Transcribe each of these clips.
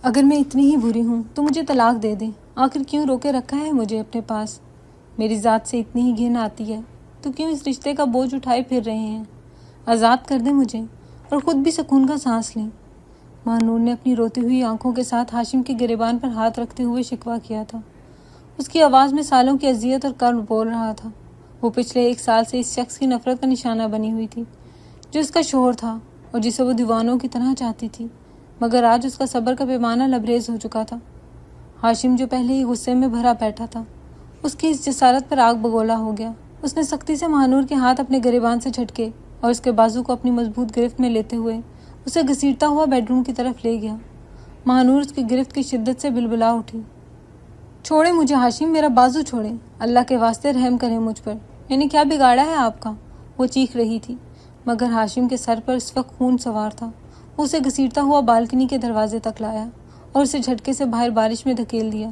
اگر میں اتنی ہی بری ہوں تو مجھے طلاق دے دیں، آخر کیوں روکے رکھا ہے مجھے اپنے پاس؟ میری ذات سے اتنی ہی گھن آتی ہے تو کیوں اس رشتے کا بوجھ اٹھائے پھر رہے ہیں؟ آزاد کر دیں مجھے اور خود بھی سکون کا سانس لیں۔ ماہنور نے اپنی روتی ہوئی آنکھوں کے ساتھ ہاشم کے گریبان پر ہاتھ رکھتے ہوئے شکوہ کیا تھا۔ اس کی آواز میں سالوں کی اذیت اور کرب بول رہا تھا۔ وہ پچھلے 1 سال سے اس شخص کی نفرت کا نشانہ بنی ہوئی تھی جو اس کا شوہر تھا اور جسے وہ دیوانوں کی طرح چاہتی تھی، مگر آج اس کا صبر کا پیمانہ لبریز ہو چکا تھا۔ ہاشم جو پہلے ہی غصے میں بھرا بیٹھا تھا، اس کی اس جسارت پر آگ بگولا ہو گیا۔ اس نے سختی سے ماہنور کے ہاتھ اپنے گریبان سے جھٹکے اور اس کے بازو کو اپنی مضبوط گرفت میں لیتے ہوئے اسے گھسیٹتا ہوا بیڈ روم کی طرف لے گیا۔ ماہنور اس کی گرفت کی شدت سے بلبلا اٹھی۔ چھوڑیں مجھے ہاشم، میرا بازو چھوڑیں، اللہ کے واسطے رحم کریں مجھ پر، میں نے کیا بگاڑا ہے آپ کا؟ وہ چیخ رہی تھی، مگر ہاشم کے سر پر اس وقت خون سوار تھا۔ وہ اسے گھسیٹتا ہوا بالکنی کے دروازے تک لایا اور اسے جھٹکے سے باہر بارش میں دھکیل دیا،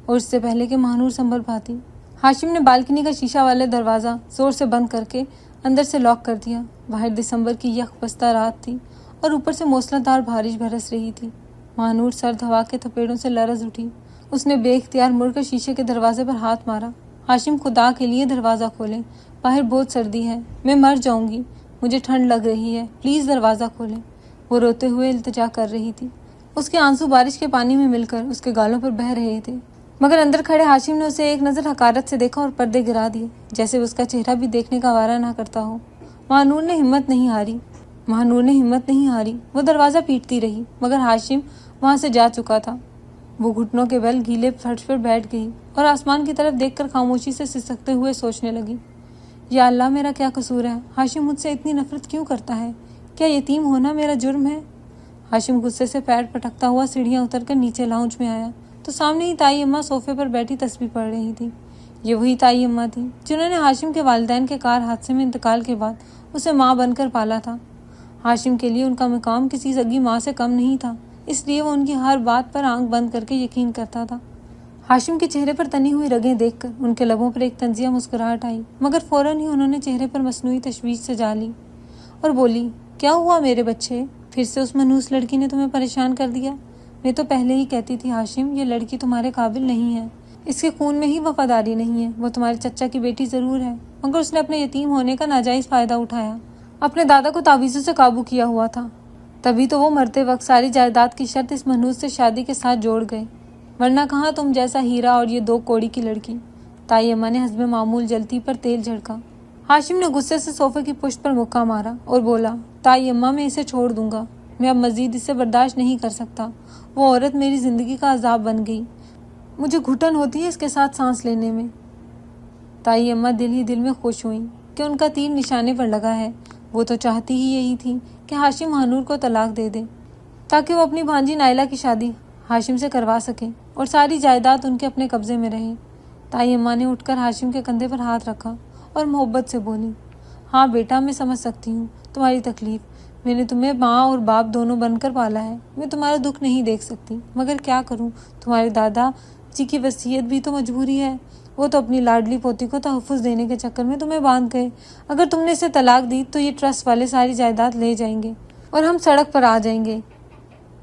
اور اس سے پہلے کہ ماہنور سنبھل پاتی، ہاشم نے بالکنی کا شیشہ والے دروازہ زور سے بند کر کے اندر سے لاک کر دیا۔ باہر دسمبر کی یخ بستہ رات تھی اور اوپر سے موسلادھار بارش برس رہی تھی۔ ماہنور سرد ہوا کے تھپیڑوں سے لرز اٹھی۔ اس نے بے اختیار مڑ کر شیشے کے دروازے پر ہاتھ مارا۔ ہاشم، خدا کے لیے دروازہ کھولیں، باہر بہت سردی ہے، میں مر جاؤں گی، مجھے ٹھنڈ لگ رہی ہے، پلیز دروازہ کھولیں۔ وہ روتے ہوئے التجا کر رہی تھی۔ اس کے آنسو بارش کے پانی میں مل کر اس کے گالوں پر بہہ رہے تھے، مگر اندر کھڑے ہاشم نے اسے ایک نظر حقارت سے دیکھا اور پردے گرا دیے، جیسے اس کا چہرہ بھی دیکھنے کا وارہ نہ کرتا ہو۔ ماہنور نے ہمت نہیں ہاری، وہ دروازہ پیٹتی رہی، مگر ہاشم وہاں سے جا چکا تھا۔ وہ گھٹنوں کے بل گیلے فرش پر بیٹھ گئی اور آسمان کی طرف دیکھ کر خاموشی سے سسکتے ہوئے سوچنے لگی، یا اللہ، میرا کیا قصور ہے؟ ہاشم مجھ سے اتنی نفرت کیوں کرتا ہے؟ کیا یتیم ہونا میرا جرم ہے؟ ہاشم غصے سے پیر پٹکتا ہوا سیڑھیاں اتر کر نیچے لاؤنج میں آیا تو سامنے ہی تائی اماں صوفے پر بیٹھی تسبیح پڑھ رہی تھی۔ یہ وہی تائی اماں تھی جنہوں نے ہاشم کے والدین کے کار حادثے میں انتقال کے بعد اسے ماں بن کر پالا تھا۔ ہاشم کے لیے ان کا مقام کسی سگی ماں سے کم نہیں تھا، اس لیے وہ ان کی ہر بات پر آنکھ بند کر کے یقین کرتا تھا۔ ہاشم کے چہرے پر تنی ہوئی رگیں دیکھ کر ان کے لبوں پر ایک طنزیہ مسکراہٹ آئی، مگر فوراً ہی انہوں نے چہرے پر مصنوعی تشویش سجا لی اور بولی، کیا ہوا میرے بچے؟ پھر سے اس منحوس لڑکی نے تمہیں پریشان کر دیا؟ میں تو پہلے ہی کہتی تھی ہاشم، یہ لڑکی تمہارے قابل نہیں ہے، اس کے خون میں ہی وفاداری نہیں ہے۔ وہ تمہارے چچا کی بیٹی ضرور ہے، مگر اس نے اپنے یتیم ہونے کا ناجائز فائدہ اٹھایا، اپنے دادا کو تعویذوں سے قابو کیا ہوا تھا، تبھی تو وہ مرتے وقت ساری جائیداد کی شرط اس منحوس سے شادی کے ساتھ جوڑ گئے، ورنہ کہاں تم جیسا ہیرا اور یہ 2 کوڑی کی لڑکی۔ تائی اماں نے حسب معمول جلتی پر تیل جھڑکا۔ ہاشم نے غصے سے صوفے کی پشت پر مکہ مارا اور بولا، تائی اماں، میں اسے چھوڑ دوں گا، میں اب مزید اسے برداشت نہیں کر سکتا۔ وہ عورت میری زندگی کا عذاب بن گئی، مجھے گھٹن ہوتی ہے اس کے ساتھ سانس لینے میں۔ تائی اماں دل ہی دل میں خوش ہوئیں کہ ان کا تیر نشانے پر لگا ہے۔ وہ تو چاہتی ہی یہی تھی کہ ہاشم ماہنور کو طلاق دے دے تاکہ وہ اپنی بھانجی نائلہ کی شادی ہاشم سے کروا سکے اور ساری جائیداد ان کے اپنے قبضے میں رہے۔ تائی اماں نے اٹھ کر ہاشم کے کندھے پر ہاتھ رکھا اور محبت سے بولی، ہاں بیٹا، میں سمجھ سکتی ہوں تمہاری تکلیف، میں نے تمہیں ماں اور باپ دونوں بن کر پالا ہے، میں تمہارا دکھ نہیں دیکھ سکتی، مگر کیا کروں، تمہارے دادا جی کی وصیت بھی تو مجبوری ہے، وہ تو اپنی لاڈلی پوتی کو تحفظ دینے کے چکر میں تمہیں باندھ گئے، اگر تم نے اسے طلاق دی تو یہ ٹرسٹ والے ساری جائیداد لے جائیں گے اور ہم سڑک پر آ جائیں گے۔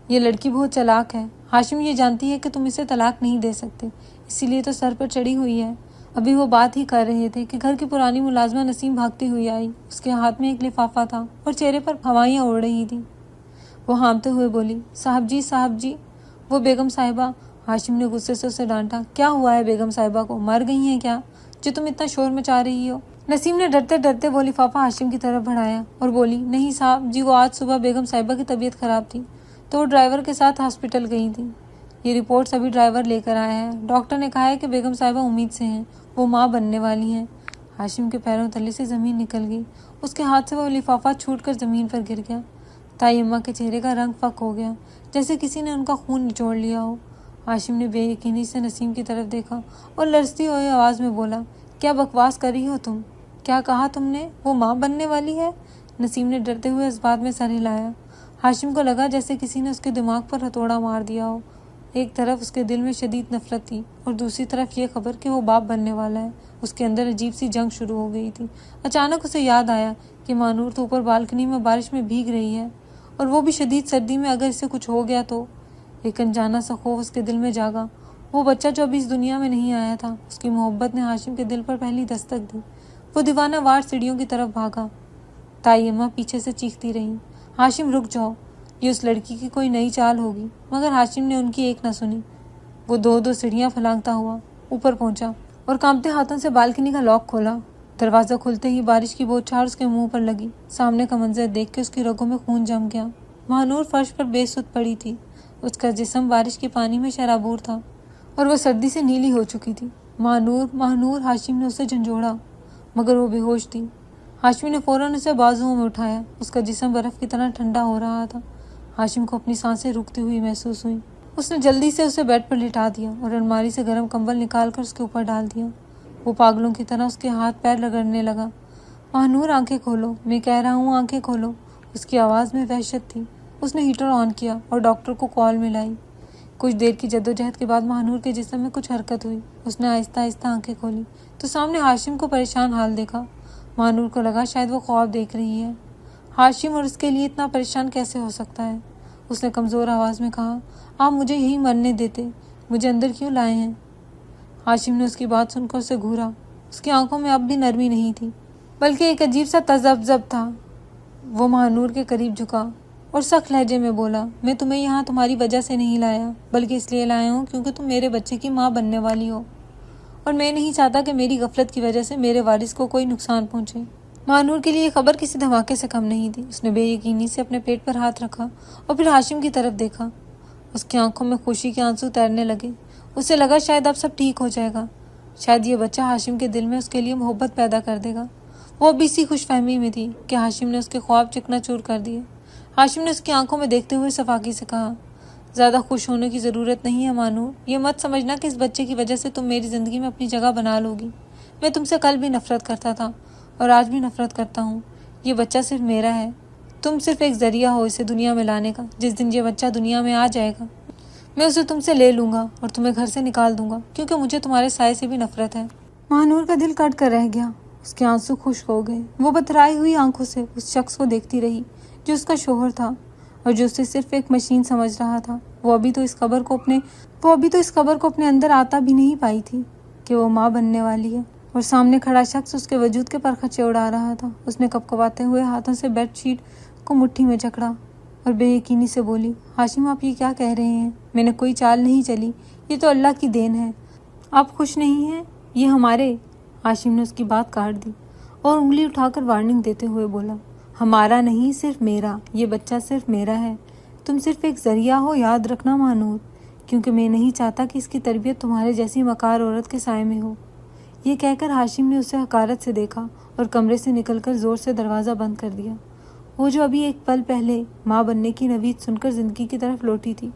یہ لڑکی بہت چالاک ہے ہاشم، یہ جانتی ہے کہ تم اسے طلاق نہیں دے سکتے، اسی لیے تو سر پر چڑھی ہوئی ہے۔ ابھی وہ بات ہی کر رہے تھے کہ گھر کی پرانی ملازمہ نسیم بھاگتی ہوئی آئی، اس کے ہاتھ میں ایک لفافہ تھا اور چہرے پر ہوائیاں اڑ رہی تھیں۔ وہ ہانپتے ہوئے بولی، صاحب جی۔ وہ بیگم صاحبہ۔ ہاشم نے غصے سے اسے ڈانٹا، کیا ہوا ہے بیگم صاحبہ کو، مر گئی ہیں کیا جو تم اتنا شور مچا رہی ہو؟ نسیم نے ڈرتے ڈرتے وہ لفافہ ہاشم کی طرف بڑھایا اور بولی، نہیں صاحب جی، وہ آج صبح بیگم صاحبہ کی طبیعت خراب تھی تو وہ ڈرائیور کے ساتھ ہاسپٹل گئی تھی، یہ رپورٹس ابھی ڈرائیور لے کر آیا ہے، ڈاکٹر نے کہا ہے کہ بیگم صاحبہ امید سے ہیں، وہ ماں بننے والی ہیں۔ ہاشم کے پیروں تلے سے زمین نکل گئی، اس کے ہاتھ سے وہ لفافہ چھوٹ کر زمین پر گر گیا۔ تائی اماں کے چہرے کا رنگ فک ہو گیا، جیسے کسی نے ان کا خون نچوڑ لیا ہو۔ ہاشم نے بے یقینی سے نسیم کی طرف دیکھا اور لرزتی ہوئی آواز میں بولا، کیا بکواس کر رہی ہو تم؟ کیا کہا تم نے؟ وہ ماں بننے والی ہے؟ نسیم نے ڈرتے ہوئے اس بات میں سر ہلایا۔ ہاشم کو لگا جیسے کسی نے اس کے دماغ پر ہتھوڑا مار دیا ہو۔ ایک طرف اس کے دل میں شدید نفرت تھی اور دوسری طرف یہ خبر کہ وہ باپ بننے والا ہے۔ اس کے اندر عجیب سی جنگ شروع ہو گئی تھی۔ اچانک اسے یاد آیا کہ ماہنور تو اوپر بالکنی میں بارش میں بھیگ رہی ہے اور وہ بھی شدید سردی میں، اگر اسے کچھ ہو گیا تو ایک انجانا سا خوف اس کے دل میں جاگا۔ وہ بچہ جو ابھی اس دنیا میں نہیں آیا تھا، اس کی محبت نے ہاشم کے دل پر پہلی دستک دی۔ وہ دیوانہ وار سیڑھیوں کی طرف بھاگا۔ تائی اماں پیچھے سے چیختی رہی، ہاشم رک جاؤ، یہ اس لڑکی کی کوئی نئی چال ہوگی۔ مگر ہاشم نے ان کی ایک نہ سنی۔ وہ دو سیڑھیاں پھلانگتا ہوا اوپر پہنچا اور کانپتے ہاتھوں سے بالکنی کا لاک کھولا۔ دروازہ کھلتے ہی بارش کی بوچھار اس کے منہ پر لگی۔ سامنے کا منظر دیکھ کے اس کی رگوں میں خون جم گیا۔ مہنور فرش پر بے سود پڑی تھی۔ اس کا جسم بارش کے پانی میں شرابور تھا اور وہ سردی سے نیلی ہو چکی تھی۔ مہنور ہاشم نے اسے جھنجھوڑا، مگر وہ بے ہوش تھی۔ ہاشم نے فوراً اسے بازوؤں میں اٹھایا۔ اس کا جسم برف کی طرح ٹھنڈا ہو رہا تھا۔ ہاشم کو اپنی سانسیں رکتی ہوئی محسوس ہوئی۔ اس نے جلدی سے اسے بیڈ پر لٹا دیا اور الماری سے گرم کمبل نکال کر اس کے اوپر ڈال دیا۔ وہ پاگلوں کی طرح اس کے ہاتھ پیر رگڑنے لگا۔ مہنور آنکھیں کھولو، میں کہہ رہا ہوں آنکھیں کھولو۔ اس کی آواز میں وحشت تھی۔ اس نے ہیٹر آن کیا اور ڈاکٹر کو کال ملائی۔ کچھ دیر کی جدوجہد کے بعد مہنور کے جسم میں کچھ حرکت ہوئی۔ اس نے آہستہ آہستہ آنکھیں کھولی تو سامنے ہاشم کو پریشان حال دیکھا۔ مہنور کو لگا شاید وہ خواب دیکھ رہی ہے۔ ہاشم اور اس کے لیے اتنا پریشان کیسے ہو سکتا ہے؟ اس نے کمزور آواز میں کہا، آپ مجھے یہی مرنے دیتے، مجھے اندر کیوں لائے ہیں؟ ہاشم نے اس کی بات سن کر اسے گھورا۔ اس کی آنکھوں میں اب بھی نرمی نہیں تھی، بلکہ ایک عجیب سا تذبذب تھا۔ وہ مہنور کے قریب جھکا اور سخت لہجے میں بولا، میں تمہیں یہاں تمہاری وجہ سے نہیں لایا، بلکہ اس لیے لایا ہوں کیونکہ تم میرے بچے کی ماں بننے والی ہو، اور میں نہیں چاہتا کہ میری غفلت کی وجہ سے میرے وارث کو کوئی نقصان پہنچے۔ مہنور کے لیے یہ خبر کسی دھماکے سے کم نہیں تھی۔ اس نے بے یقینی سے اپنے پیٹ پر ہاتھ رکھا اور پھر ہاشم کی طرف دیکھا۔ اس کی آنکھوں میں خوشی کے آنسو تیرنے لگے۔ اسے لگا شاید اب سب ٹھیک ہو جائے گا، شاید یہ بچہ ہاشم کے دل میں اس کے لیے محبت پیدا کر دے گا۔ وہ اب اسی خوش فہمی میں تھی کہ ہاشم نے اس کے خواب چکنا چور کر دیے۔ ہاشم نے اس کی آنکھوں میں دیکھتے ہوئے صفاقی سے کہا، زیادہ خوش ہونے کی ضرورت نہیں ہے مہنور، یہ مت سمجھنا کہ اس بچے کی وجہ سے تم میری زندگی میں اپنی جگہ بنا لوگی۔ میں تم سے کل بھی نفرت کرتا تھا اور آج بھی نفرت کرتا ہوں۔ یہ بچہ صرف میرا ہے، تم صرف ایک ذریعہ ہو اسے دنیا میں لانے کا۔ جس دن یہ بچہ دنیا میں آ جائے گا میں اسے تم سے لے لوں گا اور تمہیں گھر سے نکال دوں گا، کیونکہ مجھے تمہارے سائے سے بھی نفرت ہے۔ مہنور کا دل کٹ کر رہ گیا۔ اس کے آنسو خشک ہو گئے۔ وہ بتھرائی ہوئی آنکھوں سے اس شخص کو دیکھتی رہی جو اس کا شوہر تھا اور جو اسے صرف ایک مشین سمجھ رہا تھا۔ وہ ابھی تو اس خبر کو اپنے اندر آتا بھی نہیں پائی تھی کہ وہ ماں بننے والی ہے، اور سامنے کھڑا شخص اس کے وجود کے پرخچے اڑا رہا تھا۔ اس نے کپکپاتے ہوئے ہاتھوں سے بیڈ شیٹ کو مٹھی میں جکڑا اور بے یقینی سے بولی، ہاشم آپ یہ کیا کہہ رہے ہیں؟ میں نے کوئی چال نہیں چلی، یہ تو اللہ کی دین ہے۔ آپ خوش نہیں ہیں؟ یہ ہمارے… ہاشم نے اس کی بات کاٹ دی اور انگلی اٹھا کر وارننگ دیتے ہوئے بولا، ہمارا نہیں، صرف میرا، یہ بچہ صرف میرا ہے۔ تم صرف ایک ذریعہ ہو، یاد رکھنا مہنور، کیونکہ میں نہیں چاہتا کہ اس کی تربیت تمہارے جیسی مکار عورت کے سائے میں ہو۔ یہ کہہ کر ہاشم نے اسے حقارت سے دیکھا اور کمرے سے نکل کر زور سے دروازہ بند کر دیا۔ وہ جو ابھی ایک پل پہلے ماں بننے کی نوید سن کر زندگی کی طرف لوٹی تھی،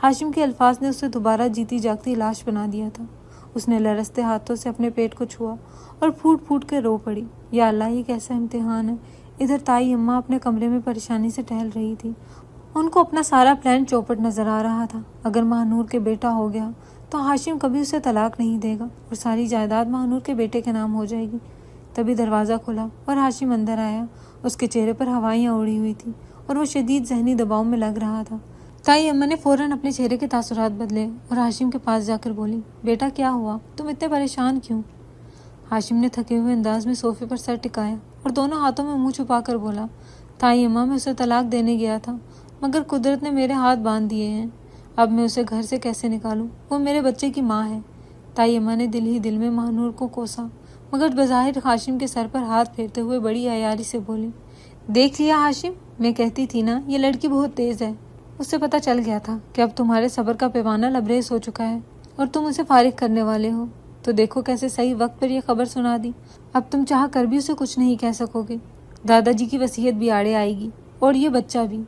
ہاشم کے الفاظ نے اسے دوبارہ جیتی جاگتی لاش بنا دیا تھا۔ اس نے لرزتے ہاتھوں سے اپنے پیٹ کو چھوا اور پھوٹ پھوٹ کے رو پڑی، یا اللہ یہ کیسا امتحان ہے۔ ادھر تائی اماں اپنے کمرے میں پریشانی سے ٹہل رہی تھی۔ ان کو اپنا سارا پلان چوپٹ نظر آ رہا تھا۔ اگر مہنور کے بیٹا ہو گیا تو ہاشم کبھی اسے طلاق نہیں دے گا اور ساری جائیداد مہنور کے بیٹے کے نام ہو جائے گی۔ تبھی دروازہ کھلا اور ہاشم اندر آیا۔ اس کے چہرے پر ہوائیاں اڑی ہوئی تھی اور وہ شدید ذہنی دباؤ میں لگ رہا تھا۔ تائی اماں نے فوراً اپنے چہرے کے تاثرات بدلے اور ہاشم کے پاس جا کر بولی، بیٹا کیا ہوا؟ تم اتنے پریشان کیوں؟ ہاشم نے تھکے ہوئے انداز میں صوفے پر سر ٹکایا اور دونوں ہاتھوں میں منہ چھپا کر بولا، تائی اماں میں اسے طلاق دینے گیا تھا، مگر قدرت نے میرے ہاتھ باندھ دیے ہیں۔ اب میں اسے گھر سے کیسے نکالوں؟ وہ میرے بچے کی ماں ہے۔ تائی اماں نے دل ہی دل میں مہنور کو کوسا، مگر بظاہر ہاشم کے سر پر ہاتھ پھیرتے ہوئے بڑی عیاری سے بولی، دیکھ لیا ہاشم، میں کہتی تھی نا یہ لڑکی بہت تیز ہے۔ اسے پتہ چل گیا تھا کہ اب تمہارے صبر کا پیمانہ لبریز ہو چکا ہے اور تم اسے فارغ کرنے والے ہو، تو دیکھو کیسے صحیح وقت پر یہ خبر سنا دی۔ اب تم چاہ کر بھی اسے کچھ نہیں کہہ سکو گے۔ دادا جی کی وصیت بھی آڑے آئے گی اور یہ بچہ بھی۔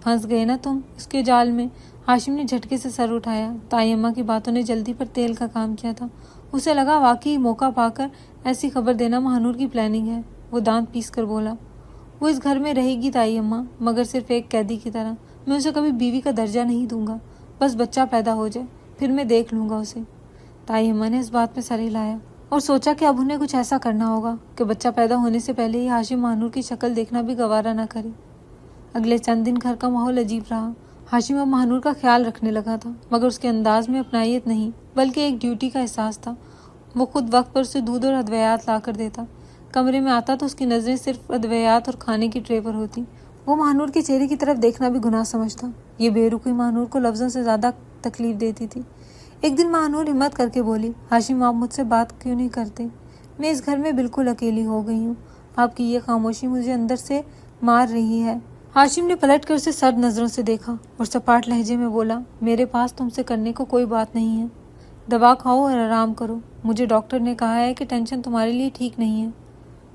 پھنس گئے نا تم اس کے جال میں۔ ہاشم نے جھٹکے سے سر اٹھایا۔ تائی اماں کی باتوں نے جلدی پر تیل کا کام کیا تھا۔ اسے لگا واقعی موقع پا کر ایسی خبر دینا مہنور کی پلاننگ ہے۔ وہ دانت پیس کر بولا، وہ اس گھر میں رہے گی تائی اماں، مگر صرف ایک قیدی کی طرح۔ میں اسے کبھی بیوی کا درجہ نہیں دوں گا، بس بچہ پیدا ہو جائے پھر میں دیکھ لوں گا اسے۔ تائی اماں نے اس بات پہ سر ہلایا اور سوچا کہ اب انہیں کچھ ایسا کرنا ہوگا کہ بچہ پیدا ہونے سے پہلے ہی ہاشم مہنور کی شکل دیکھنا بھی گوارا نہ کرے۔ اگلے چند دن گھر کا ماحول عجیب رہا۔ ہاشم اب مہنور کا خیال رکھنے لگا تھا، مگر اس کے انداز میں اپنائیت نہیں بلکہ ایک ڈیوٹی کا احساس تھا۔ وہ خود وقت پر اسے دودھ اور ادویات لا کر دیتا۔ کمرے میں آتا تو اس کی نظریں صرف ادویات اور کھانے کی ٹرے پر ہوتی۔ وہ مہنور کے چہرے کی طرف دیکھنا بھی گناہ سمجھتا۔ یہ بے رخی مہنور کو لفظوں سے زیادہ تکلیف دیتی تھی۔ ایک دن مہنور ہمت کر کے بولی، ہاشم آپ مجھ سے بات کیوں نہیں کرتے؟ میں اس گھر میں بالکل اکیلی ہو گئی ہوں۔ آپ کی یہ خاموشی مجھے اندر سے مار رہی ہے۔ ہاشم نے پلٹ کر اسے سرد نظروں سے دیکھا اور سپاٹ لہجے میں بولا، میرے پاس تم سے کرنے کو کوئی بات نہیں ہے۔ دوا کھاؤ اور آرام کرو۔ مجھے ڈاکٹر نے کہا ہے کہ ٹینشن تمہارے لیے ٹھیک نہیں ہے۔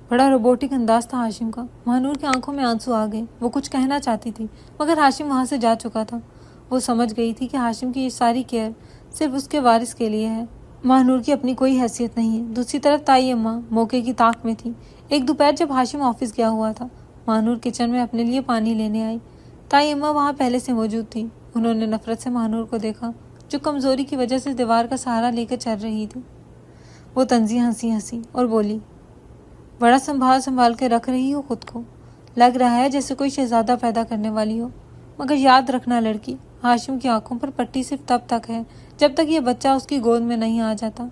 بڑا روبوٹک انداز تھا ہاشم کا۔ مہنور کی آنکھوں میں آنسو آ گئے۔ وہ کچھ کہنا چاہتی تھی مگر ہاشم وہاں سے جا چکا تھا۔ وہ سمجھ گئی تھی کہ ہاشم کی یہ ساری کیئر صرف اس کے وارث کے لیے ہے۔ مہنور کی اپنی کوئی حیثیت نہیں ہے۔ دوسری طرف تائی اماں موقع کی طاق میں تھی۔ ایک دوپہر جب ہاشم آفس گیا ہوا تھا، مہنور کچن میں اپنے لیے پانی لینے آئی۔ تائی اماں وہاں پہلے سے موجود تھی۔ انہوں نے نفرت سے مہنور کو دیکھا جو کمزوری کی وجہ سے دیوار کا سہارا لے کر چل رہی تھی۔ وہ طنزی ہنسی اور بولی، بڑا سنبھال کے رکھ رہی ہو خود کو، لگ رہا ہے جیسے کوئی شہزادہ پیدا کرنے والی ہو، مگر یاد رکھنا لڑکی، ہاشم کی آنکھوں پر پٹی صرف تب تک ہے جب تک یہ بچہ اس کی گود میں نہیں آ جاتا۔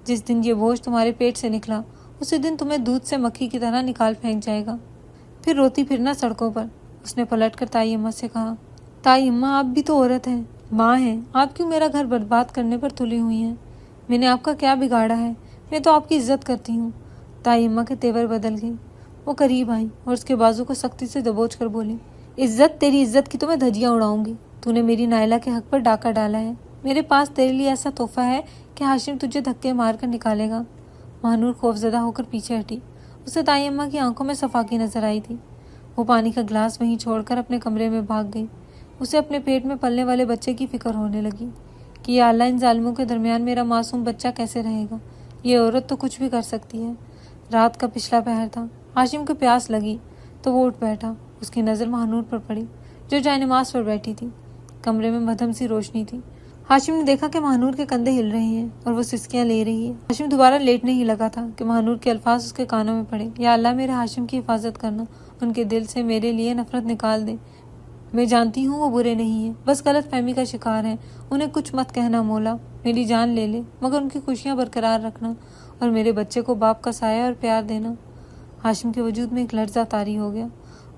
جس دن یہ بوجھ تمہارے پیٹ سے نکلا اسی دن تمہیں دودھ سے مکھی کی طرح نکال پھینک جائے گا، پھر روتی پھرنا سڑکوں پر۔ اس نے پلٹ کر تائی اماں سے کہا، تائی اماں آپ بھی تو عورت ہیں، ماں ہیں، آپ کیوں میرا گھر برباد کرنے پر تلی ہوئی ہیں؟ میں نے آپ کا کیا بگاڑا ہے؟ میں تو آپ کی عزت کرتی ہوں۔ تائی اماں کے تیور بدل گئی۔ وہ قریب آئی اور اس کے بازو کو سختی سے دبوچ کر بولی، عزت؟ تیری عزت کی تو میں دھجیاں اڑاؤں گی۔ تو نے میری نائلہ کے حق پر ڈاکہ ڈالا ہے۔ میرے پاس تیرے لیے ایسا تحفہ ہے کہ ہاشم تجھے دھکے مار کر نکالے گا۔ مہنور خوفزدہ ہو کر پیچھے ہٹی۔ اسے تائی اماں کی آنکھوں میں صفاقی نظر آئی تھی۔ وہ پانی کا گلاس وہیں چھوڑ کر اپنے کمرے میں بھاگ گئی۔ اسے اپنے پیٹ میں پلنے والے بچے کی فکر ہونے لگی کہ یا اللہ، ان ظالموں کے درمیان میرا معصوم بچہ کیسے رہے گا؟ یہ عورت تو کچھ بھی کر سکتی ہے۔ رات کا پچھلا پہر تھا۔ ہاشم کو پیاس لگی تو وہ اٹھ بیٹھا۔ اس کی نظر مہنور پر پڑی جو جائے نماز پر بیٹھی تھی۔ کمرے میں مدھم سی روشنی تھی۔ ہاشم نے دیکھا کہ مہنور کے کندھے ہل رہے ہیں اور وہ سسکیاں لے رہی ہے۔ ہاشم دوبارہ لیٹنے ہی لگا تھا کہ مہنور کے الفاظ اس کے کانوں میں پڑے، یا اللہ میرے ہاشم کی حفاظت کرنا، ان کے دل سے میرے لیے نفرت نکال دے۔ میں جانتی ہوں وہ برے نہیں ہیں، بس غلط فہمی کا شکار ہیں۔ انہیں کچھ مت کہنا مولا، میری جان لے لے مگر ان کی خوشیاں برقرار رکھنا اور میرے بچے کو باپ کا سایہ اور پیار دینا۔ ہاشم کے وجود میں ایک لرزہ طاری ہو گیا۔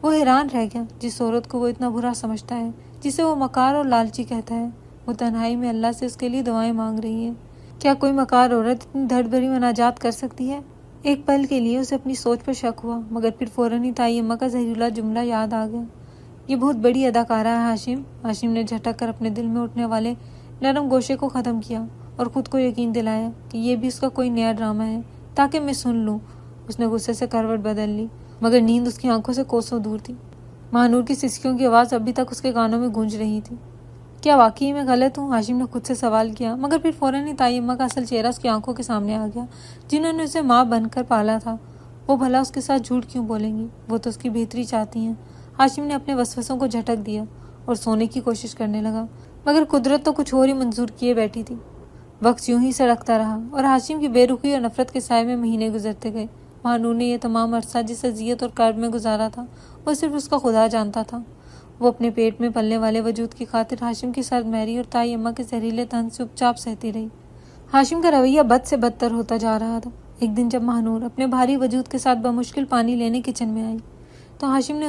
وہ حیران رہ گیا، جس عورت کو وہ اتنا برا سمجھتا ہے، جسے وہ مکار اور لالچی کہتا ہے، وہ تنہائی میں اللہ سے اس کے لیے دعائیں مانگ رہی ہے۔ کیا کوئی مکار عورت اتنی دھڑ بھری مناجات کر سکتی ہے؟ ایک پل کے لیے اسے اپنی سوچ پر شک ہوا، مگر پھر فوراً ہی تائی اماں کا زہریلا جملہ یاد آ گیا، یہ بہت بڑی اداکارہ ہے ہاشم۔ ہاشم نے جھٹک کر اپنے دل میں اٹھنے والے نرم گوشے کو ختم کیا اور خود کو یقین دلایا کہ یہ بھی اس کا کوئی نیا ڈرامہ ہے تاکہ میں سن لوں۔ اس نے غصے سے کروٹ بدل لی، مگر نیند اس کی آنکھوں سے کوسوں دور تھی۔ مہنور کی سسکیوں کی آواز ابھی تک اس کے کانوں میں گونج رہی تھی۔ کیا واقعی میں غلط ہوں؟ ہاشم نے خود سے سوال کیا، مگر پھر فوراً ہی تائی اماں کا اصل چہرہ اس کی آنکھوں کے سامنے آ گیا، جنہوں نے اسے ماں بن کر پالا تھا۔ وہ بھلا اس کے ساتھ جھوٹ کیوں بولیں گی؟ وہ تو اس کی بہتری چاہتی ہیں۔ ہاشم نے اپنے وسوسوں کو جھٹک دیا اور سونے کی کوشش کرنے لگا، مگر قدرت تو کچھ اور ہی منظور کیے بیٹھی تھی۔ وقت یوں ہی سڑکتا رہا اور ہاشم کی بے رخی اور نفرت کے سائے میں مہینے گزرتے گئے۔ مہنور نے یہ تمام عرصہ جس اذیت اور کرب میں گزارا تھا وہ صرف اس کا خدا جانتا تھا۔ وہ اپنے پیٹ میں پلنے والے وجود کی خاطر ہاشم کی سرد مہری اور تائی اماں کے زہریلے طعن سے چپ چاپ سہتی رہی۔ ہاشم کا رویہ بد سے بدتر ہوتا جا رہا تھا۔ ایک دن جب مہنور اپنے بھاری وجود کے ساتھ بمشکل پانی لینے کچن میں آئی تو ہاشم نے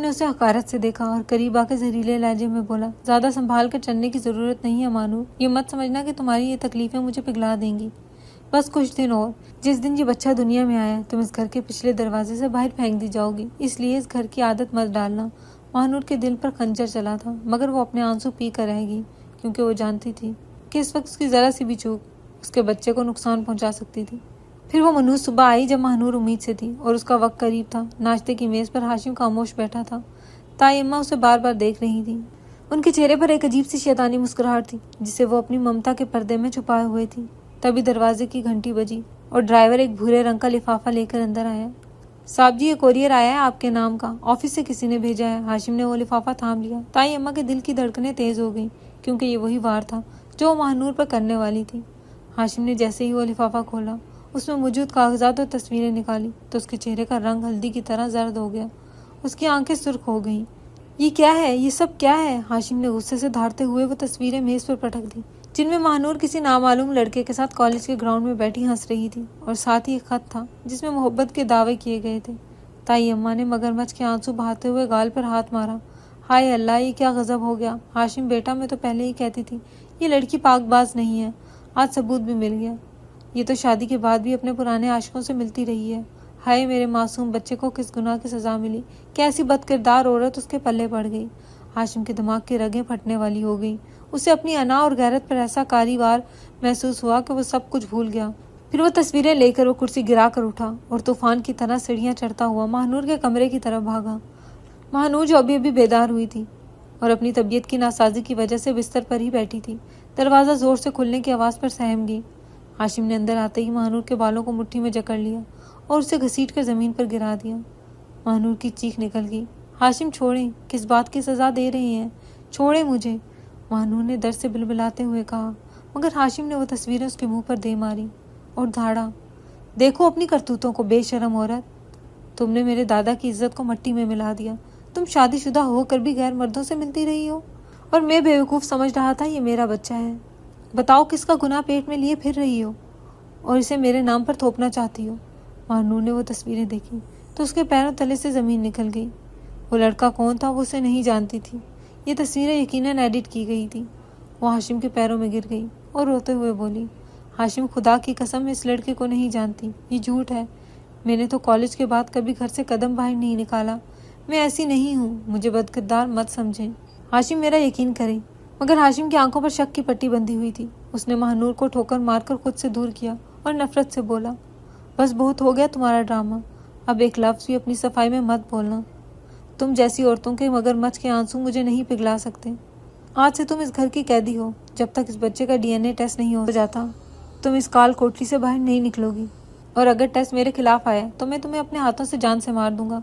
اسے حقارت سے دیکھا اور قریب آ کے زہریلے لہجے میں بولا، زیادہ سنبھال کر چلنے کی ضرورت نہیں ہے مہنور، یہ مت سمجھنا کہ تمہاری یہ تکلیفیں مجھے پگھلا دیں گی، بس کچھ دن اور۔ جس دن یہ بچہ دنیا میں آیا تم اس گھر کے پچھلے دروازے سے باہر پھینک دی جاؤ گی، اس لیے اس گھر کی عادت مت ڈالنا۔ مہنور کے دل پر خنجر چلا تھا، مگر وہ اپنے آنسو پی کر رہ گئی، کیونکہ وہ جانتی تھی کہ اس وقت اس کی ذرا سی بھی چوک اس کے بچے کو نقصان پہنچا سکتی تھی۔ پھر وہ منحوس صبح آئی جب مہنور امید سے تھی اور اس کا وقت قریب تھا۔ ناشتے کی میز پر ہاشم خاموش بیٹھا تھا۔ تائی اماں اسے بار بار دیکھ رہی تھی۔ ان کے چہرے پر ایک عجیب سی شیطانی مسکراہٹ تھی جسے وہ اپنی ممتا کے پردے میں چھپائے ہوئے تھی۔ تبھی دروازے کی گھنٹی بجی اور ڈرائیور ایک بھورے رنگ کا لفافہ لے کر اندر آیا۔ صاحب جی، یہ کوریئر آیا ہے آپ کے نام کا، آفس سے کسی نے بھیجا ہے۔ ہاشم نے وہ لفافہ تھام لیا۔ تائی اماں کے دل کی دھڑکنیں تیز ہو گئیں کیونکہ یہ وہی وار تھا جو وہ مہنور پر کرنے والی تھی۔ ہاشم نے جیسے ہی وہ لفافہ کھولا اس میں موجود کاغذات اور تصویریں نکالی تو اس کے چہرے کا رنگ ہلدی کی طرح زرد ہو گیا، اس کی آنکھیں سرخ ہو گئیں۔ یہ کیا ہے؟ یہ سب کیا ہے؟ ہاشم نے غصے سے دھاڑتے ہوئے وہ تصویریں میز پر پٹک دی جن میں ماہنور کسی نامعلوم لڑکے کے ساتھ کالج کے گراؤنڈ میں بیٹھی ہنس رہی تھی، اور ساتھ ہی ایک خط تھا جس میں محبت کے دعوے کیے گئے تھے۔ تائی اماں نے مگرمچھ کے آنسو بہاتے ہوئے گال پر ہاتھ مارا۔ ہائے اللہ، یہ کیا غضب ہو گیا! ہاشم بیٹا، میں تو پہلے ہی کہتی تھی یہ لڑکی پاک باز نہیں ہے، آج ثبوت بھی مل گیا۔ یہ تو شادی کے بعد بھی اپنے پرانے عاشقوں سے ملتی رہی ہے۔ ہائے میرے معصوم بچے کو کس گناہ کی سزا ملی کہ ایسی بد کردار عورت اس کے پلے پڑ گئی۔ ہاشم کے دماغ کی رگیں پھٹنے والی ہو گئی۔ اسے اپنی انا اور غیرت پر ایسا کاری وار محسوس ہوا کہ وہ سب کچھ بھول گیا۔ پھر وہ تصویریں لے کر وہ کرسی گرا کر اٹھا اور طوفان کی طرح سیڑھیاں چڑھتا ہوا ماہنور کے کمرے کی طرف بھاگا۔ ماہنور جو ابھی بیدار ہوئی تھی اور اپنی طبیعت کی ناسازی کی وجہ سے بستر پر ہی بیٹھی تھی، دروازہ زور سے کھلنے کی آواز پر سہم گئی۔ ہاشم نے اندر آتے ہی ماہنور کے بالوں کو مٹھی میں جکڑ لیا اور اسے گھسیٹ کر زمین پر گرا دیا۔ ماہنور کی چیخ نکل گئی، ہاشم چھوڑیں، کس بات کی سزا دے رہے ہیں؟ چھوڑیں مجھے، ماہنور نے درد سے بلبلاتے ہوئے کہا، مگر ہاشم نے وہ تصویریں اس کے منہ پر دے ماری اور دھاڑا، دیکھو اپنی کرتوتوں کو، بے شرم عورت! تم نے میرے دادا کی عزت کو مٹی میں ملا دیا۔ تم شادی شدہ ہو کر بھی غیر مردوں سے ملتی رہی ہو، اور میں بیوقوف سمجھ رہا تھا یہ میرا بچہ ہے۔ بتاؤ کس کا گناہ پیٹ میں لیے پھر رہی ہو اور اسے میرے نام پر تھوپنا چاہتی ہو؟ ماہنور نے وہ تصویریں دیکھی تو اس کے پیروں تلے سے زمین نکل گئی۔ وہ لڑکا کون تھا وہ اسے نہیں جانتی تھی، یہ تصویریں یقیناً ایڈٹ کی گئی تھی۔ وہ ہاشم کے پیروں میں گر گئی اور روتے ہوئے بولی، ہاشم خدا کی قسم میں اس لڑکے کو نہیں جانتی، یہ جھوٹ ہے۔ میں نے تو کالج کے بعد کبھی گھر سے قدم باہر نہیں نکالا، میں ایسی نہیں ہوں، مجھے بد کردار مت سمجھیں۔ ہاشم میرا یقین کرے۔ مگر ہاشم کی آنکھوں پر شک کی پٹی بندھی ہوئی تھی۔ اس نے ماہنور کو ٹھوکر مار کر خود سے دور کیا اور نفرت سے بولا، بس بہت ہو گیا تمہارا ڈرامہ، اب ایک لفظ بھی اپنی صفائی میں مت بولنا۔ تم جیسی عورتوں کے مگرمچھ کے آنسو مجھے نہیں پگھلا سکتے۔ آج سے تم اس گھر کی قیدی ہو، جب تک اس بچے کا DNA ٹیسٹ نہیں ہو جاتا تم اس کال کوٹری سے باہر نہیں نکلو گی، اور اگر ٹیسٹ میرے خلاف آیا تو میں تمہیں اپنے ہاتھوں سے جان سے مار دوں گا۔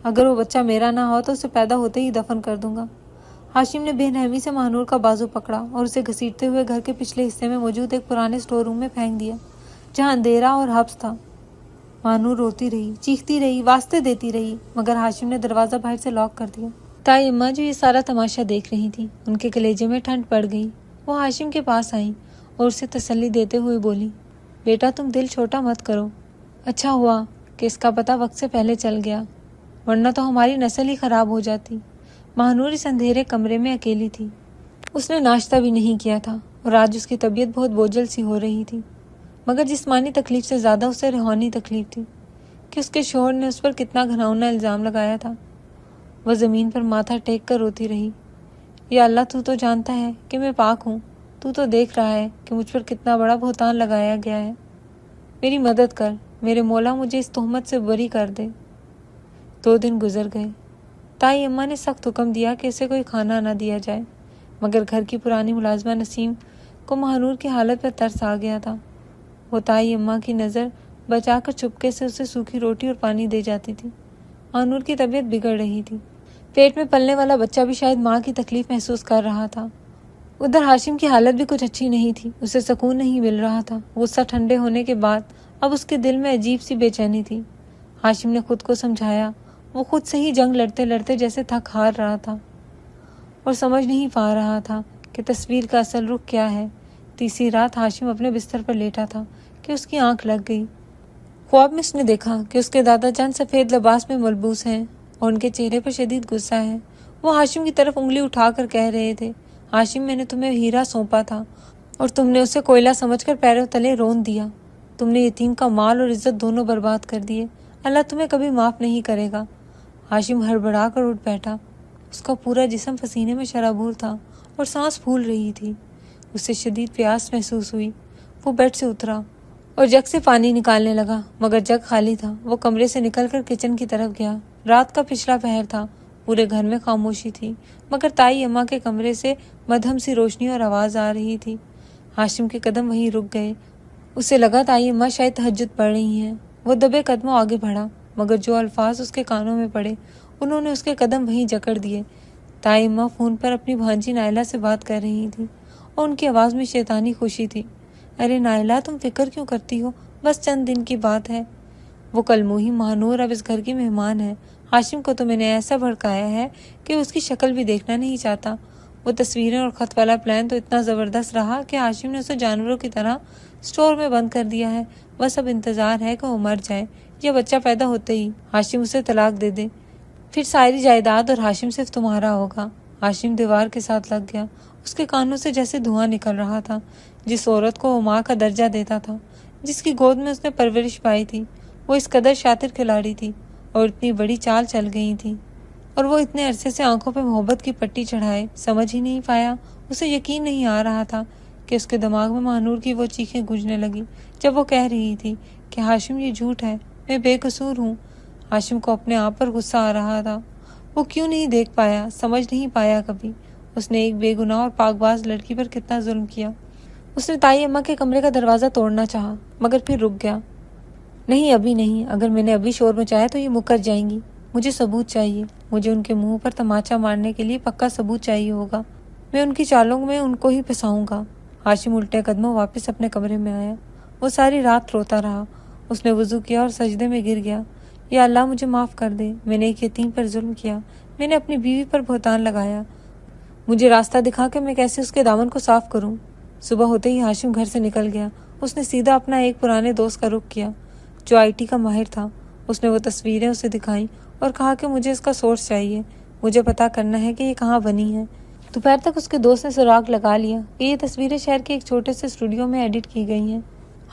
اگر وہ بچہ میرا نہ ہو تو اسے پیدا ہوتے ہی دفن کر دوں گا۔ ہاشم نے بے رحمی سے ماہنور کا بازو پکڑا اور اسے گھسیٹتے ہوئے گھر کے پچھلے حصے میں موجود ایک پرانے اسٹور روم میں پھینک دیا جہاں اندھیرا اور حبس تھا۔ ماہنور روتی رہی، چیختی رہی، واسطے دیتی رہی، مگر ہاشم نے دروازہ باہر سے لاک کر دیا۔ تائی اماں جو یہ سارا تماشا دیکھ رہی تھی، ان کے کلیجے میں ٹھنڈ پڑ گئی۔ وہ ہاشم کے پاس آئیں اور اسے تسلی دیتے ہوئے بولی، بیٹا تم دل چھوٹا مت کرو، اچھا ہوا کہ اس کا پتہ وقت سے پہلے چل گیا، ورنہ تو ہماری نسل ہی خراب ہو جاتی۔ ماہنور اس اندھیرے کمرے میں اکیلی تھی۔ اس نے ناشتہ بھی نہیں کیا تھا اور آج اس کی طبیعت بہت بوجھل سی ہو رہی تھی، مگر جسمانی تکلیف سے زیادہ اسے روحانی تکلیف تھی کہ اس کے شوہر نے اس پر کتنا گھناؤنا الزام لگایا تھا۔ وہ زمین پر ماتھا ٹیک کر روتی رہی، یا اللہ تو جانتا ہے کہ میں پاک ہوں، تو دیکھ رہا ہے کہ مجھ پر کتنا بڑا بہتان لگایا گیا ہے، میری مدد کر، میرے مولا مجھے اس تہمت سے بری کر دے۔ 2 دن گزر گئے۔ تائی اماں نے سخت حکم دیا کہ اسے کوئی کھانا نہ دیا جائے، مگر گھر کی پرانی ملازمہ نسیم کو ماہنور کی حالت پر ترس آ گیا تھا۔ وہ تائی اماں کی نظر بچا کر چپکے سے اسے سوکھی روٹی اور پانی دے جاتی تھی۔ ماہنور کی طبیعت بگڑ رہی تھی، پیٹ میں پلنے والا بچہ بھی شاید ماں کی تکلیف محسوس کر رہا تھا۔ ادھر ہاشم کی حالت بھی کچھ اچھی نہیں تھی، اسے سکون نہیں مل رہا تھا۔ غصہ ٹھنڈے ہونے کے بعد اب اس کے دل میں عجیب سی بے چینی تھی۔ ہاشم نے خود کو سمجھایا، وہ خود سے ہی جنگ لڑتے لڑتے جیسے تھک ہار رہا تھا اور سمجھ نہیں پا رہا تھا کہ تصویر کا اصل رخ کیا ہے۔ تیسری رات ہاشم اپنے بستر پر لیٹا تھا کہ اس کی آنکھ لگ گئی۔ خواب میں اس نے دیکھا کہ اس کے دادا جان سفید لباس میں ملبوس ہیں اور ان کے چہرے پر شدید غصہ ہے۔ وہ ہاشم کی طرف انگلی اٹھا کر کہہ رہے تھے، ہاشم میں نے تمہیں ہیرا سونپا تھا اور تم نے اسے کوئلہ سمجھ کر پیروں تلے رون دیا۔ تم نے یتیم کا مال اور عزت دونوں برباد کر دیے، اللہ تمہیں کبھی معاف نہیں کرے گا۔ ہاشم ہڑبڑا کر اٹھ بیٹھا، اس کا پورا جسم پسینے میں شرابور تھا اور سانس پھول رہی تھی۔ اسے شدید پیاس محسوس ہوئی۔ وہ بیڈ سے اترا اور جگ سے پانی نکالنے لگا، مگر جگ خالی تھا۔ وہ کمرے سے نکل کر کچن کی طرف گیا۔ رات کا پچھلا پہر تھا، پورے گھر میں خاموشی تھی، مگر تائی اماں کے کمرے سے مدھم سی روشنی اور آواز آ رہی تھی۔ ہاشم کے قدم وہیں رک گئے، اسے لگا تائی اماں شاید تہجد پڑھ رہی ہیں۔ وہ دبے قدموں آگے بڑھا، مگر جو الفاظ اس کے کانوں میں پڑے انہوں نے اس کے قدم وہیں جکڑ دیے۔ تائی اماں فون پر اپنی بھانجی نائلہ سے بات کر رہی تھی اور ان کی آواز میں شیطانی خوشی تھی۔ ارے نائلہ، تم فکر کیوں کرتی ہو؟ بس چند دن کی بات ہے۔ وہ کلموہی مہنور اب اس گھر کی مہمان ہے۔ ہاشم کو تو میں نے ایسا بھڑکایا ہے کہ اس کی شکل بھی دیکھنا نہیں چاہتا۔ وہ تصویریں اور خط والا پلان تو اتنا زبردست رہا کہ ہاشم نے اسے جانوروں کی طرح اسٹور میں بند کر دیا ہے۔ بس اب انتظار ہے کہ وہ مر جائے یا بچہ پیدا ہوتے ہی ہاشم اسے طلاق دے دے، پھر ساری جائیداد اور ہاشم صرف تمہارا ہوگا۔ ہاشم دیوار کے ساتھ لگ گیا۔ اس کے کانوں سے جیسے دھواں نکل رہا تھا۔ جس عورت کو وہ ماں کا درجہ دیتا تھا، جس کی گود میں اس نے پرورش پائی تھی، وہ اس قدر شاطر کھلاڑی تھی اور اتنی بڑی چال چل گئی تھی، اور وہ اتنے عرصے سے آنکھوں پہ محبت کی پٹی چڑھائے سمجھ ہی نہیں پایا۔ اسے یقین نہیں آ رہا تھا کہ اس کے دماغ میں مہنور کی وہ چیخیں گونجنے لگی جب وہ کہہ رہی تھی کہ ہاشم یہ جھوٹ ہے، میں بے قصور ہوں۔ ہاشم کو اپنے آپ پر غصہ آ رہا تھا۔ وہ کیوں نہیں دیکھ پایا، سمجھ نہیں پایا کبھی اس نے ایک بے گناہ اور پاک باز لڑکی پر کتنا ظلم کیا۔ اس نے تائی اماں کے کمرے کا دروازہ توڑنا چاہا مگر پھر رک گیا۔ نہیں، ابھی نہیں، اگر میں نے ابھی شور مچایا تو یہ مکر جائیں گی۔ مجھے ثبوت چاہیے، مجھے ان کے منہ پر تماچا مارنے کے لیے پکا ثبوت چاہیے ہوگا۔ میں ان کی چالوں میں ان کو ہی پھنساؤں گا۔ ہاشم الٹے قدموں واپس اپنے کمرے میں آیا۔ وہ ساری رات روتا رہا۔ اس نے وضو کیا اور سجدے میں گر گیا۔ یا اللہ، مجھے معاف کر دے، میں نے ایک یتیم پر ظلم کیا، میں نے اپنی بیوی پر بہتان لگایا، مجھے راستہ دکھا کہ میں کیسے اس کے دامن کو صاف کروں۔ صبح ہوتے ہی ہاشم گھر سے نکل گیا۔ اس نے سیدھا اپنا ایک پرانے دوست کا رخ کیا جو آئی ٹی کا ماہر تھا۔ اس نے وہ تصویریں اسے دکھائیں اور کہا کہ مجھے اس کا سورس چاہیے، مجھے پتا کرنا ہے کہ یہ کہاں بنی ہے۔ دوپہر تک اس کے دوست نے سراغ لگا لیا کہ یہ تصویریں شہر کے ایک چھوٹے سے اسٹوڈیو میں ایڈٹ کی گئی ہیں۔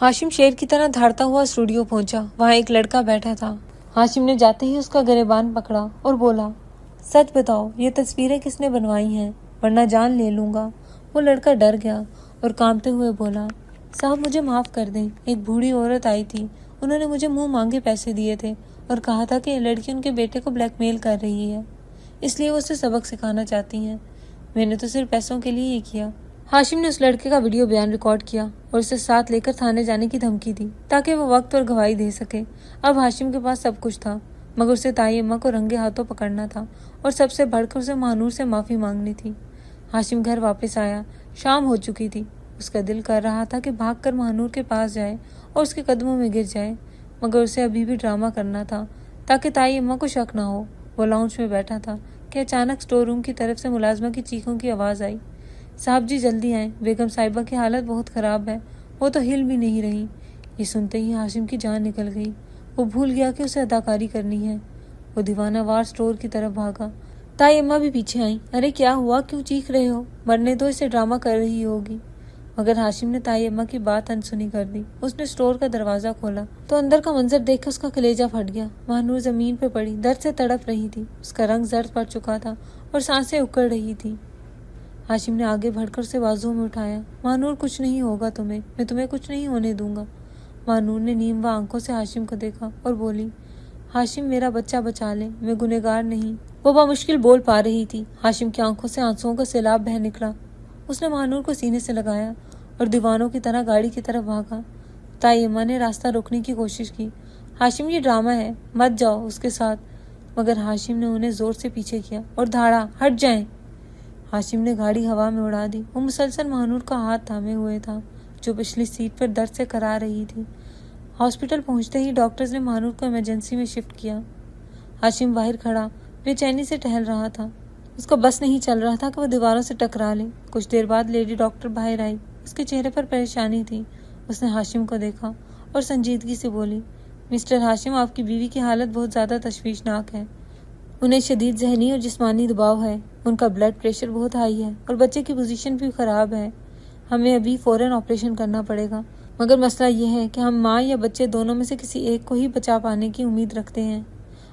ہاشم شیر کی طرح دھاڑتا ہوا اسٹوڈیو پہنچا۔ وہاں ایک لڑکا بیٹھا تھا۔ ہاشم نے جاتے ہی اس کا گریبان پکڑا اور بولا، سچ بتاؤ، یہ تصویریں کس نے بنوائی ہیں، ورنہ جان لے لوں گا۔ وہ لڑکا ڈر گیا اور کانپتے ہوئے بولا، صاحب مجھے معاف کر دیں، ایک بوڑھی عورت آئی تھی، انہوں نے مجھے منہ مانگے پیسے دیے تھے اور کہا تھا کہ یہ لڑکی ان کے بیٹے کو بلیک میل کر رہی ہے، اس لیے وہ اسے سبق سکھانا چاہتی ہیں، میں نے تو صرف پیسوں کے لیے ہی کیا۔ ہاشم نے اس لڑکے کا ویڈیو بیان ریکارڈ کیا اور اسے ساتھ لے کر تھانے جانے کی دھمکی دی تاکہ وہ وقت پر گواہی دے سکے۔ اب ہاشم کے پاس سب کچھ تھا مگر اسے تائی اماں کو رنگے ہاتھوں پکڑنا تھا اور سب سے بڑھ کر اسے مہنور سے معافی مانگنی تھی۔ ہاشم گھر واپس آیا۔ شام ہو چکی تھی۔ اس کا دل کر رہا تھا کہ بھاگ کر مہنور کے پاس جائے اور اس کے قدموں میں گر جائے، مگر اسے ابھی بھی ڈرامہ کرنا تھا تاکہ تائی اماں کو شک نہ ہو۔ وہ لاؤنج میں بیٹھا تھا کہ اچانک اسٹور روم کی طرف سے ملازمہ کی چیخوں کی آواز آئی، صاحب جی جلدی آئیں، بیگم صاحبہ کی حالت بہت خراب ہے، وہ تو ہل بھی نہیں رہی۔ یہ سنتے ہی ہاشم کی جان نکل گئی۔ وہ بھول گیا کہ اسے اداکاری کرنی ہے۔ وہ دیوانہ وار اسٹور کی طرف بھاگا۔ تائی اماں بھی پیچھے آئیں۔ ارے کیا ہوا، کیوں چیخ رہے ہو؟ مرنے دو، اسے ڈرامہ کر رہی ہوگی۔ مگر ہاشم نے تائی اماں کی بات انسنی کر دی۔ اس نے اسٹور کا دروازہ کھولا تو اندر کا منظر دیکھ کر اس کا کلیجہ پھٹ گیا۔ مہنور زمین پہ پڑی درد سے تڑپ رہی تھی۔ اس کا رنگ زرد پڑ چکا تھا اور سانسیں اکڑ رہی تھی۔ ہاشم نے آگے بڑھ کر اسے بازوؤں میں اٹھایا۔ مہنور کچھ نہیں ہوگا تمہیں، میں تمہیں کچھ نہیں ہونے دوں گا۔ مہنور نے نیم آنکھوں سے ہاشم کو دیکھا اور بولی، ہاشم میرا بچہ بچا لے، میں گنہگار نہیں۔ وہ بمشکل بول پا رہی تھی۔ ہاشم کی آنکھوں سے آنسوؤں کا سیلاب بہہ نکلا۔ اس نے مہنور کو سینے سے لگایا اور دیوانوں کی طرح گاڑی کی طرف بھاگا۔ تائی اماں نے راستہ روکنے کی کوشش کی، ہاشم یہ ڈرامہ ہے، مت جاؤ اس کے ساتھ، مگر ہاشم نے انہیں زور سے پیچھے کیا اور دھاڑا، ہٹ جائیں۔ ہاشم نے گاڑی ہوا میں اڑا دی۔ وہ مسلسل مہنور کا ہاتھ تھامے ہوئے تھا جو پچھلی سیٹ پر درد سے کرا رہی تھی۔ ہاسپٹل پہنچتے ہی ڈاکٹرز نے مہنور کو ایمرجنسی میں شفٹ کیا۔ ہاشم باہر کھڑا بے چینی سے ٹہل رہا تھا۔ اس کو بس نہیں چل رہا تھا کہ وہ دیواروں سے ٹکرا لے۔ کچھ دیر بعد لیڈی ڈاکٹر باہر آئی۔ اس کے چہرے پر پریشانی تھی۔ اس نے ہاشم کو دیکھا اور سنجیدگی سے بولی، مسٹر ہاشم، آپ کی بیوی کی حالت بہت زیادہ تشویشناک ہے، انہیں شدید ذہنی اور جسمانی دباؤ ہے، ان کا بلڈ پریشر بہت ہائی ہے اور بچے کی پوزیشن بھی خراب ہے، ہمیں ابھی فوراً آپریشن کرنا پڑے گا، مگر مسئلہ یہ ہے کہ ہم ماں یا بچے دونوں میں سے کسی ایک کو ہی بچا پانے کی امید رکھتے ہیں،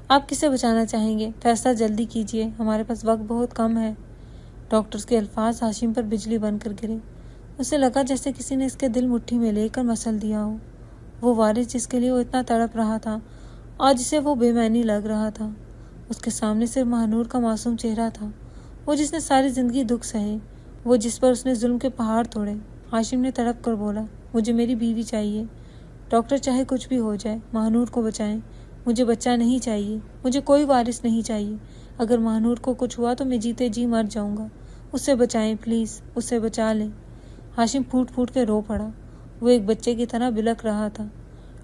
آپ کسے بچانا چاہیں گے؟ فیصلہ جلدی کیجیے، ہمارے پاس وقت بہت کم ہے۔ ڈاکٹرز کے الفاظ ہاشم پر بجلی بن کر گرے۔ اسے لگا جیسے کسی نے اس کے دل مٹھی میں لے کر مسل دیا ہو۔ وہ وارث جس کے لیے وہ اتنا تڑپ رہا تھا، آج اسے وہ بے معنی لگ رہا تھا۔ اس کے سامنے صرف مہنور کا معصوم چہرہ تھا، وہ جس نے ساری زندگی دکھ سہے، وہ جس پر اس نے ظلم کے پہاڑ توڑے۔ ہاشم نے تڑپ کر بولا، مجھے میری بیوی چاہیے، ڈاکٹر چاہے کچھ بھی ہو جائے، مہنور کو بچائیں، مجھے بچہ نہیں چاہیے، مجھے کوئی وارث نہیں چاہیے، اگر مہنور کو کچھ ہوا تو میں جیتے جی مر جاؤں گا، اسے بچائیں پلیز، اسے بچا لیں۔ ہاشم پھوٹ پھوٹ کے رو پڑا۔ وہ ایک بچے کی طرح بلک رہا تھا۔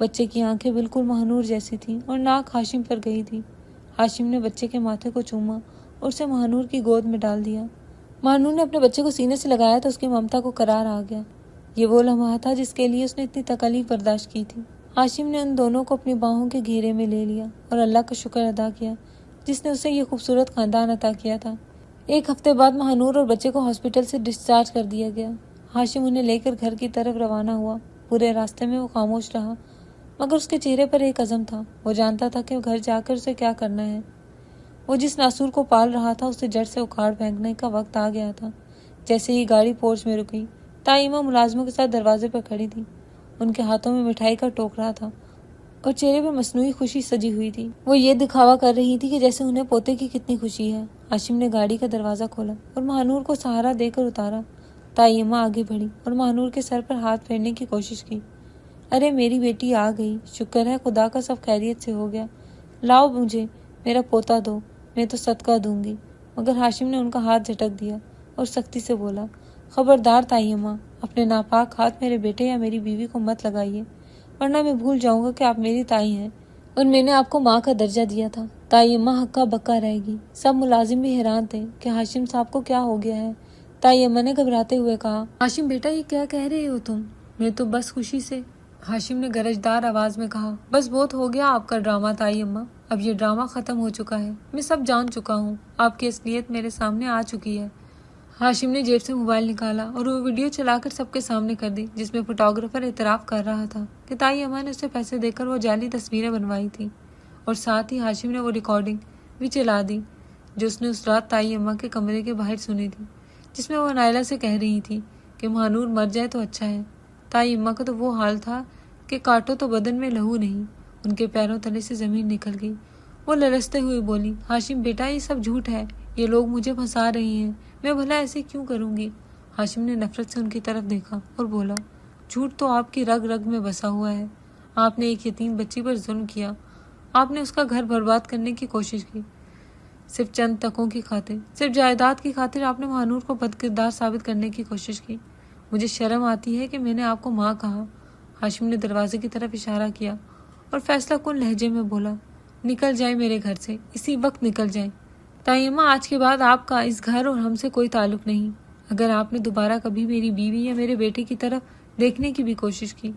بچے کی آنکھیں بالکل مہنور جیسی تھیں اور ناک ہاشم پر گئی تھی۔ ہاشم نے بچے کے ماتھے کو چوما اور اسے مہنور کی گود میں ڈال دیا۔ مہنور نے اپنے بچے کو سینے سے لگایا تو اس کی ممتا کو قرار آ گیا۔ یہ وہ لمحہ تھا جس کے لیے اس نے اتنی تکلیف برداشت کی تھی۔ ہاشم نے ان دونوں کو اپنی باہوں کے گھیرے میں لے لیا اور اللہ کا شکر ادا کیا جس نے اسے یہ خوبصورت خاندان عطا کیا تھا۔ ایک ہفتے بعد مہنور اور بچے کو ہاسپٹل سے ڈسچارج کر دیا گیا۔ ہاشم انہیں لے کر گھر کی طرف روانہ ہوا۔ پورے راستے میں وہ خاموش رہا، مگر اس کے چہرے پر ایک عزم تھا۔ وہ جانتا تھا کہ گھر جا کر اسے کیا کرنا ہے۔ وہ جس ناسور کو پال رہا تھا اسے جڑ سے اکھاڑ پھینکنے کا وقت آ گیا تھا۔ جیسے ہی گاڑی پورچ میں رکی، تائیمہ ملازموں کے ساتھ دروازے پر کھڑی تھی۔ ان کے ہاتھوں میں مٹھائی کا ٹوکرا تھا اور چہرے پہ مصنوعی خوشی سجی ہوئی تھی۔ وہ یہ دکھاوا کر رہی تھی کہ جیسے انہیں پوتے کی کتنی خوشی ہے۔ ہاشم نے گاڑی کا دروازہ کھولا اور مہنور کو سہارا دے کر اتارا۔ تائیمہ آگے بڑھی اور مہنور کے سر پر ہاتھ پھیرنے کی کوشش کی۔ ارے میری بیٹی آ گئی، شکر ہے خدا کا سب خیریت سے ہو گیا۔ لاؤ مجھے میرا پوتا دو، میں تو صدقہ دوں گی۔ مگر ہاشم نے ان کا ہاتھ جھٹک دیا اور سختی سے بولا، خبردار تائیمہ، اپنے ناپاک ہاتھ میرے بیٹے یا میری بیوی کو مت لگائیے، ورنہ میں بھول جاؤں گا کہ آپ میری تائی ہیں اور میں نے آپ کو ماں کا درجہ دیا تھا۔ تائیمہ ہکا بکا رہ گئی۔ سب ملازم بھی حیران تھے کہ ہاشم صاحب کو کیا ہو گیا ہے۔ تائیمہ نے گھبراتے ہوئے کہا، ہاشم بیٹا یہ کیا کہہ رہے ہو تم؟ میں تو بس خوشی سے۔ ہاشم نے گرجدار آواز میں کہا، بس بہت ہو گیا آپ کا ڈرامہ تائیمہ، اب یہ ڈرامہ ختم ہو چکا ہے، میں سب جان چکا ہوں، آپ کی اصلیت میرے سامنے آ چکی ہے۔ ہاشم نے جیب سے موبائل نکالا اور وہ ویڈیو چلا کر سب کے سامنے کر دی جس میں فوٹوگرافر اعتراف کر رہا تھا کہ تائیمہ نے اسے پیسے دے کر وہ جعلی تصویریں بنوائی تھی، اور ساتھ ہی ہاشم نے وہ ریکارڈنگ بھی چلا دی جو اس نے اس رات تائیمہ کے کمرے کے باہر سنی تھی، جس میں وہ نائلہ سے کہہ رہی تھی کہ مہنور مر جائے تو اچھا ہے۔ تائیمہ کا تو وہ حال تھا کہ کاٹو تو بدن میں لہو نہیں، ان کے پیروں تلے سے زمین نکل گئی۔ وہ لرزتے ہوئے بولی، ہاشم بیٹا یہ سب جھوٹ ہے، یہ لوگ مجھے پھنسا رہے ہیں، میں بھلا ایسے کیوں کروں گی؟ ہاشم نے نفرت سے ان کی طرف دیکھا اور بولا، جھوٹ تو آپ کی رگ رگ میں بسا ہوا ہے۔ آپ نے ایک یتیم بچی پر ظلم کیا، آپ نے اس کا گھر برباد کرنے کی کوشش کی، صرف چند تکوں کی خاطر، صرف جائیداد کی خاطر آپ نے مہنور کو بد کردار ثابت کرنے کی کوشش کی۔ مجھے شرم آتی ہے کہ میں نے آپ کو ماں کہا۔ ہاشم نے دروازے کی طرف اشارہ کیا اور فیصلہ کن لہجے میں بولا، نکل جائیں میرے گھر سے، اسی وقت نکل جائیں۔ تائیمہ آج کے بعد آپ کا اس گھر اور ہم سے کوئی تعلق نہیں۔ اگر آپ نے دوبارہ کبھی میری بیوی یا میرے بیٹے کی طرف دیکھنے کی بھی کوشش کی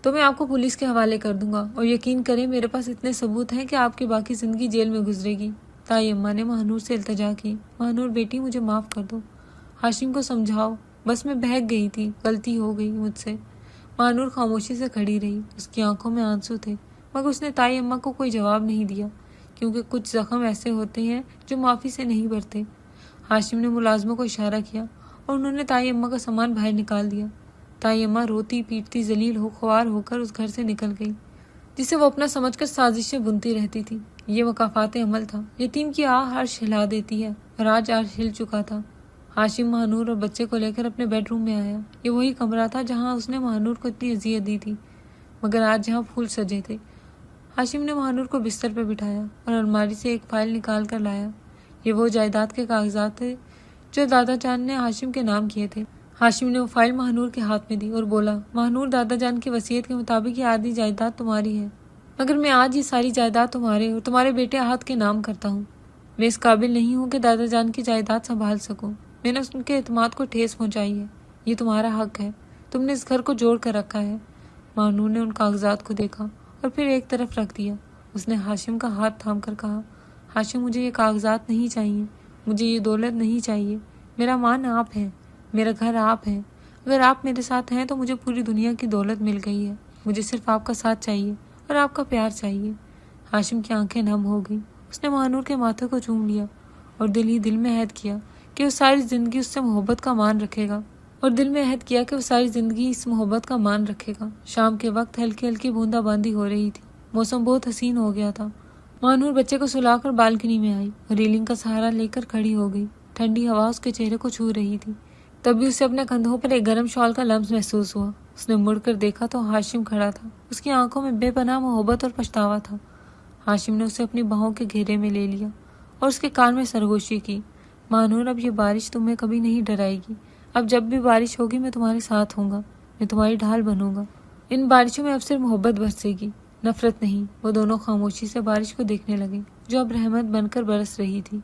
تو میں آپ کو پولیس کے حوالے کر دوں گا، اور یقین کریں میرے پاس اتنے ثبوت ہیں کہ آپ کی باقی زندگی جیل میں گزرے گی۔ تائیمہ نے مہنور سے التجا کی، مہنور بیٹی مجھے معاف کر دو، ہاشم کو سمجھاؤ، بس میں بہک گئی تھی، غلطی ہو گئی مجھ سے۔ مہنور خاموشی سے کھڑی رہی، اس کی آنکھوں میں آنسو تھے، مگر اس نے تائیمہ کو کوئی جواب نہیں دیا، کیونکہ کچھ زخم ایسے ہوتے ہیں جو معافی سے نہیں بھرتے۔ ہاشم نے ملازموں کو اشارہ کیا اور انہوں نے تائیمہ کا سامان باہر نکال دیا۔ تائیمہ روتی پیٹتی ذلیل ہو خوار ہو کر اس گھر سے نکل گئی جسے وہ اپنا سمجھ کر سازشیں بنتی رہتی تھی۔ یہ مکافات عمل تھا، یتیم کی آہ عرش ہلا دیتی ہے، اور آج عرش ہل چکا تھا۔ ہاشم مہنور اور بچے کو لے کر اپنے بیڈ روم میں آیا۔ یہ وہی کمرہ تھا جہاں اس نے مہنور کو اتنی اذیت دی تھی، مگر آج جہاں پھول سجے تھے۔ ہاشم نے مہنور کو بستر پہ بٹھایا اور الماری سے ایک فائل نکال کر لایا۔ یہ وہ جائیداد کے کاغذات تھے جو دادا جان نے ہاشم کے نام کیے تھے۔ ہاشم نے وہ فائل مہنور کے ہاتھ میں دی اور بولا، مہنور دادا جان کی وصیت کے مطابق یہ آدھی جائیداد تمہاری ہے، مگر میں آج یہ ساری جائیداد تمہارے اور تمہارے بیٹے احد کے نام کرتا ہوں۔ میں اس قابل نہیں ہوں کہ دادا جان کی جائیداد سنبھال سکوں، میں نے ان کے اعتماد کو ٹھیس پہنچائی ہے، یہ تمہارا حق ہے، تم نے اس گھر کو جوڑ کر رکھا ہے۔ مہنور نے ان کاغذات کو دیکھا اور پھر ایک طرف رکھ دیا۔ اس نے ہاشم کا ہاتھ تھام کر کہا، ہاشم مجھے یہ کاغذات نہیں چاہیے، مجھے یہ دولت نہیں چاہیے، میرا مان آپ ہے، میرا گھر آپ ہے، اگر آپ میرے ساتھ ہیں تو مجھے پوری دنیا کی دولت مل گئی ہے، مجھے صرف آپ کا ساتھ چاہیے اور آپ کا پیار چاہیے۔ ہاشم کی آنکھیں نم ہو گئیں، اس نے مہنور کے ماتھے کو چوم لیا اور دل ہی دل میں عہد کیا کہ وہ ساری زندگی اس سے محبت کا مان رکھے گا، شام کے وقت ہلکی ہلکی بوندا باندی ہو رہی تھی، موسم بہت حسین ہو گیا تھا۔ مہنور بچے کو سلا کر بالکنی میں آئی اور ریلنگ کا سہارا لے کر کھڑی ہو گئی۔ ٹھنڈی ہوا اس کے چہرے کو چھو رہی تھی، تب بھی اسے اپنے کندھوں پر ایک گرم شال کا لمس محسوس ہوا۔ اس نے مڑ کر دیکھا تو ہاشم کھڑا تھا، اس کی آنکھوں میں بے پناہ محبت اور پچھتاوا تھا۔ ہاشم نے اسے اپنی باہوں کے گھیرے میں لے لیا اور اس کے کان میں سرگوشی کی، مہنور اب یہ بارش تمہیں کبھی نہیں ڈرائے گی، اب جب بھی بارش ہوگی میں تمہارے ساتھ ہوں گا، میں تمہاری ڈھال بنوں گا۔ ان بارشوں میں اب صرف محبت برسے گی، نفرت نہیں۔ وہ دونوں خاموشی سے بارش کو دیکھنے لگے جو اب رحمت بن کر برس رہی تھی۔